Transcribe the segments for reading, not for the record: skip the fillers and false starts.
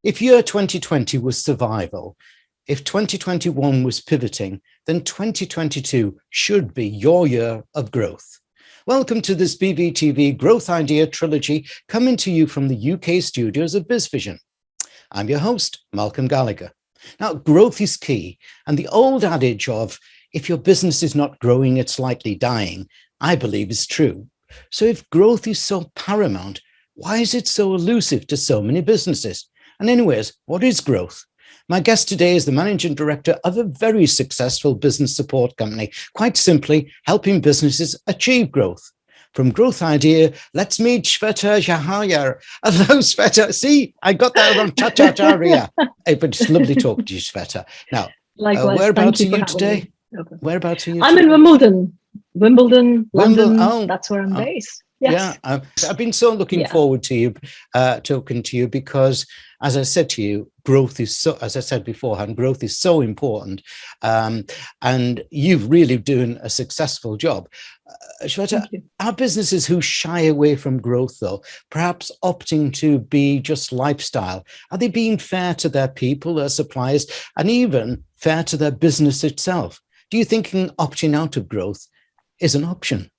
If year 2020 was survival, if 2021 was pivoting, then 2022 should be your year of growth. Welcome to this BVTV Growth Idea Trilogy, coming to you from the UK Studios of BizVision. I'm your host, Malcolm Gallagher. Now, growth is key, and the old adage of, if your business is not growing, it's likely dying, I believe is true. So if growth is so paramount, why is it so elusive to so many businesses? And anyways, what is growth? My guest today is the managing director of a very successful business support company, quite simply helping businesses achieve growth. From Growth Idea, let's meet Shweta Jhajharia. Hello, Shweta. See, I got that wrong. JhaJkaria. But it's lovely talking to you, Shweta. Now, whereabouts are you today? Okay. Whereabouts are you? I'm in Wimbledon, London. Oh, that's where I'm based. Yes. Yeah, I've been so looking forward to you, talking to you, because as I said to you, growth is so, as I said beforehand, growth is so important. And you've really doing a successful job. Shweta, our businesses who shy away from growth, though, perhaps opting to be just lifestyle, are they being fair to their people, their suppliers, and even fair to their business itself? Do you think opting out of growth is an option?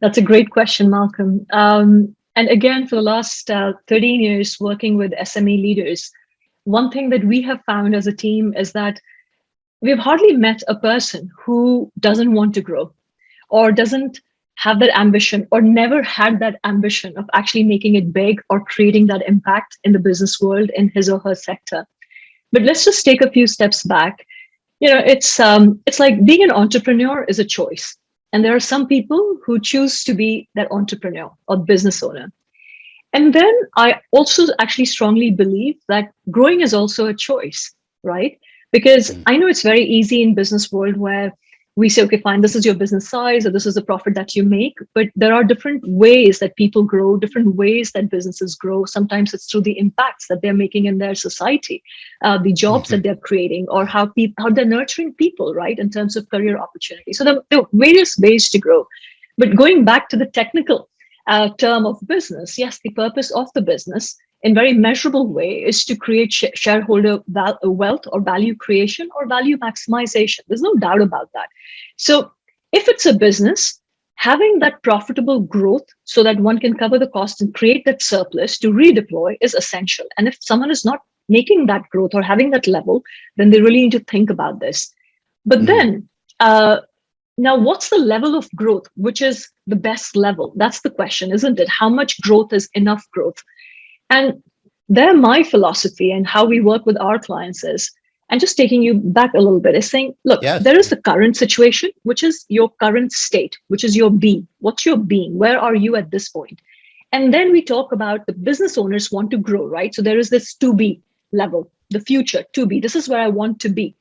That's a great question, Malcolm. And again, for the last 13 years working with SME leaders, one thing that we have found as a team is that we've hardly met a person who doesn't want to grow or doesn't have that ambition or never had that ambition of actually making it big or creating that impact in the business world in his or her sector. But let's just take a few steps back. You know, it's like being an entrepreneur is a choice. And there are some people who choose to be that entrepreneur or business owner. And then I also actually strongly believe that growing is also a choice, right? Because I know it's very easy in business world where we say, okay, fine, this is your business size or this is the profit that you make. But there are different ways that people grow, different ways that businesses grow. Sometimes it's through the impacts that they're making in their society, the jobs that they're creating, or how they're nurturing people, right, in terms of career opportunity. So there are various ways to grow. But going back to the technical term of business, yes, the purpose of the business in very measurable way is to create shareholder wealth or value creation or value maximization. There's no doubt about that. So if it's a business, having that profitable growth so that one can cover the cost and create that surplus to redeploy is essential. And if someone is not making that growth or having that level, then they really need to think about this. But then, now what's the level of growth, which is the best level? That's the question, isn't it? How much growth is enough growth? And there, my philosophy and how we work with our clients is, and just taking you back a little bit, is saying, look, there is the current situation, which is your current state, which is your being. What's your being? Where are you at this point? And then we talk about the business owners want to grow, right? So there is this to be level, the future, to be. This is where I want to be.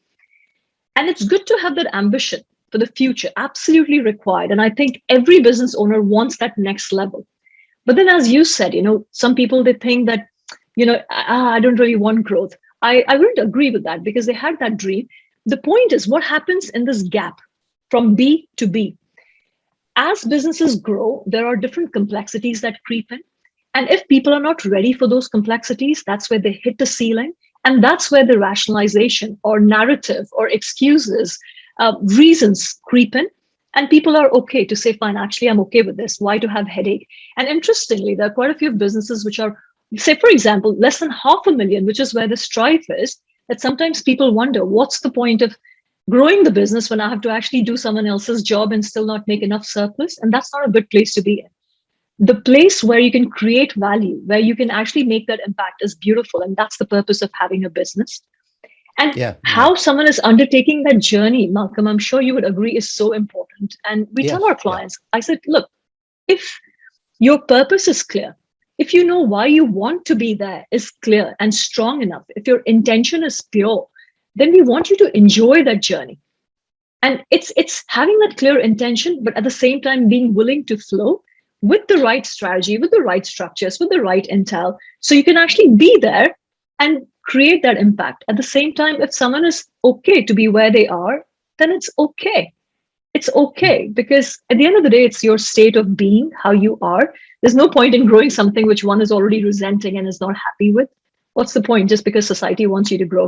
And it's good to have that ambition for the future, absolutely required. And I think every business owner wants that next level. But then, as you said, you know, some people, they think that, you know, I don't really want growth. I wouldn't agree with that because they had that dream. The point is what happens in this gap from B to B. As businesses grow, there are different complexities that creep in. And if people are not ready for those complexities, that's where they hit the ceiling. And that's where the rationalization or narrative or excuses, reasons creep in. And people are okay to say, fine, actually, I'm okay with this. Why to have headache? And interestingly, there are quite a few businesses which are, say, for example, less than 500,000, which is where the strife is, that sometimes people wonder, what's the point of growing the business when I have to actually do someone else's job and still not make enough surplus? And that's not a good place to be in. The place where you can create value, where you can actually make that impact is beautiful. And that's the purpose of having a business. And how someone is undertaking that journey, Malcolm, I'm sure you would agree, is so important. And we tell our clients, I said, look, if your purpose is clear, if you know why you want to be there is clear and strong enough, if your intention is pure, then we want you to enjoy that journey. And it's having that clear intention, but at the same time being willing to flow with the right strategy, with the right structures, with the right intel, so you can actually be there and create that impact. At the same time, if someone is okay to be where they are, then it's okay. it's okay, because at the end of the day, it's your state of being, how you are. There's no point in growing something which one is already resenting and is not happy with. What's the point just because society wants you to grow?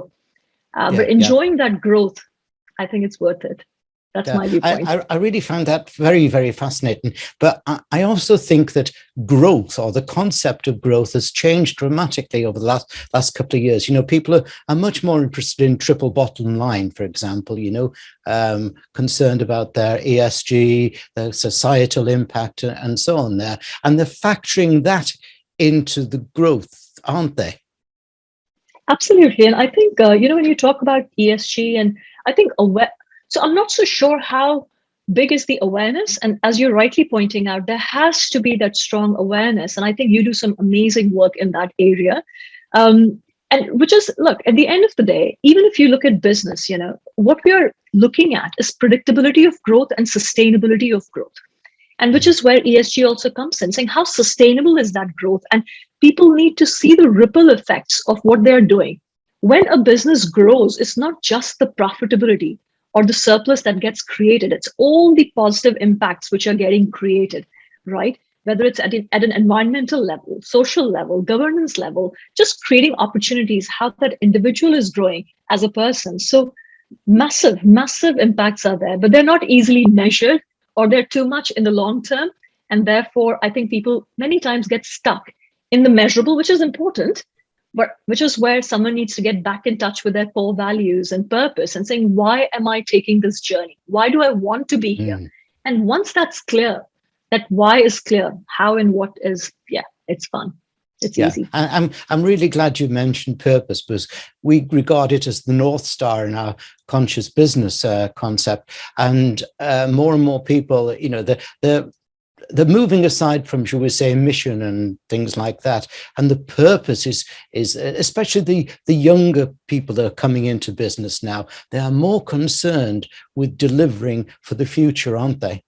Yeah, But yeah. enjoying that growth, I think it's worth it. That's Yeah, my viewpoint. I really found that very, very fascinating. But I also think that growth, or the concept of growth, has changed dramatically over the last couple of years. People are much more interested in triple bottom line, for example, concerned about their ESG, their societal impact, and so on there. And they're factoring that into the growth, aren't they? Absolutely. And I think, when you talk about ESG, and I think so I'm not so sure how big is the awareness. And as you're rightly pointing out, there has to be that strong awareness. And I think you do some amazing work in that area. And which is, look, at the end of the day, even if you look at business, what we are looking at is predictability of growth and sustainability of growth. And which is where ESG also comes in, saying how sustainable is that growth? And people need to see the ripple effects of what they're doing. When a business grows, it's not just the profitability or the surplus that gets created, it's all the positive impacts which are getting created, right? Whether it's at an environmental level, social level, governance level, just creating opportunities, how that individual is growing as a person. So massive, massive impacts are there, but they're not easily measured, or they're too much in the long term. And therefore, I think people many times get stuck in the measurable, which is important, but which is where someone needs to get back in touch with their core values and purpose and saying, why am I taking this journey? Why do I want to be here? And once that's clear, that why is clear, how and what is, it's fun. It's easy. I'm really glad you mentioned purpose, because we regard it as the North Star in our conscious business concept. And more and more people, they're moving aside from, shall we say, mission and things like that. And the purpose is especially the younger people that are coming into business now, they are more concerned with delivering for the future, aren't they?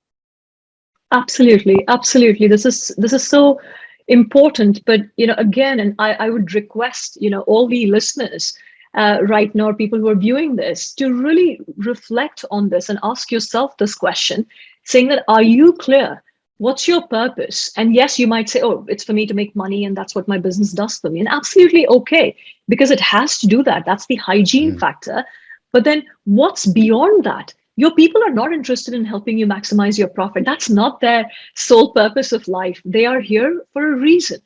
Absolutely. Absolutely. This is so important. But, again, and I would request, all the listeners right now, people who are viewing this, to really reflect on this and ask yourself this question, saying that, are you clear? What's your purpose? And yes, you might say, oh, it's for me to make money, and that's what my business does for me. And absolutely okay, because it has to do that. That's the hygiene factor. But then what's beyond that? Your people are not interested in helping you maximize your profit. That's not their sole purpose of life. They are here for a reason.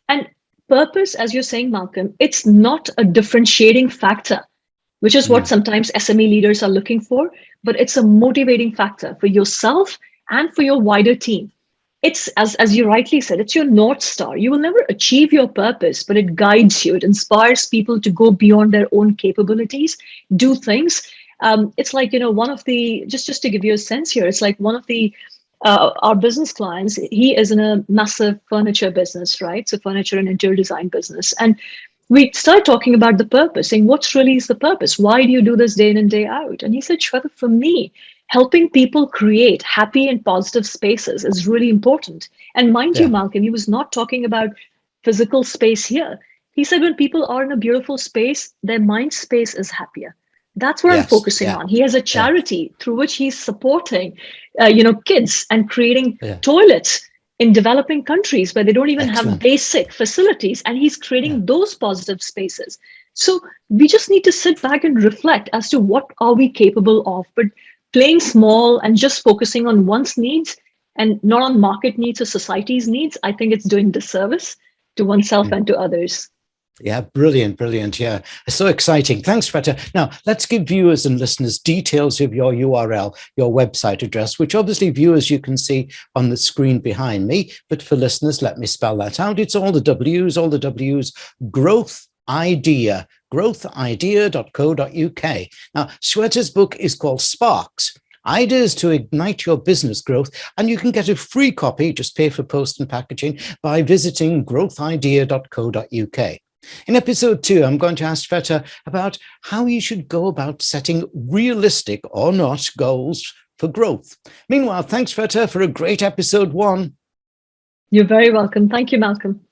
And purpose, as you're saying, Malcolm, it's not a differentiating factor, which is what sometimes SME leaders are looking for, but it's a motivating factor for yourself and for your wider team. It's, as you rightly said, it's your North Star. You will never achieve your purpose, but it guides you. It inspires people to go beyond their own capabilities, do things. It's like, one of the, just to give you a sense here, it's like one of the, our business clients, he is in a massive furniture business, right? So furniture and interior design business. And we started talking about the purpose, saying, what's really is the purpose? Why do you do this day in and day out? And he said, Shweta, for me, helping people create happy and positive spaces is really important. And mind you, Malcolm, he was not talking about physical space here. He said, when people are in a beautiful space, their mind space is happier. That's what I'm focusing on. He has a charity through which he's supporting, kids and creating toilets in developing countries where they don't even have basic facilities. And he's creating those positive spaces. So we just need to sit back and reflect as to what are we capable of. But playing small and just focusing on one's needs and not on market needs or society's needs, I think it's doing disservice to oneself and to others. Yeah, brilliant, brilliant. Yeah, so exciting. Thanks, Shweta. Now, let's give viewers and listeners details of your URL, your website address, which obviously viewers you can see on the screen behind me. But for listeners, let me spell that out. It's all the W's, Growth Idea, growthidea.co.uk. Now, Shweta's book is called Sparks, Ideas to Ignite Your Business Growth, and you can get a free copy, just pay for post and packaging, by visiting growthidea.co.uk. In episode 2, I'm going to ask Shweta about how you should go about setting realistic or not goals for growth. Meanwhile, thanks, Shweta, for a great episode 1. You're very welcome. Thank you, Malcolm.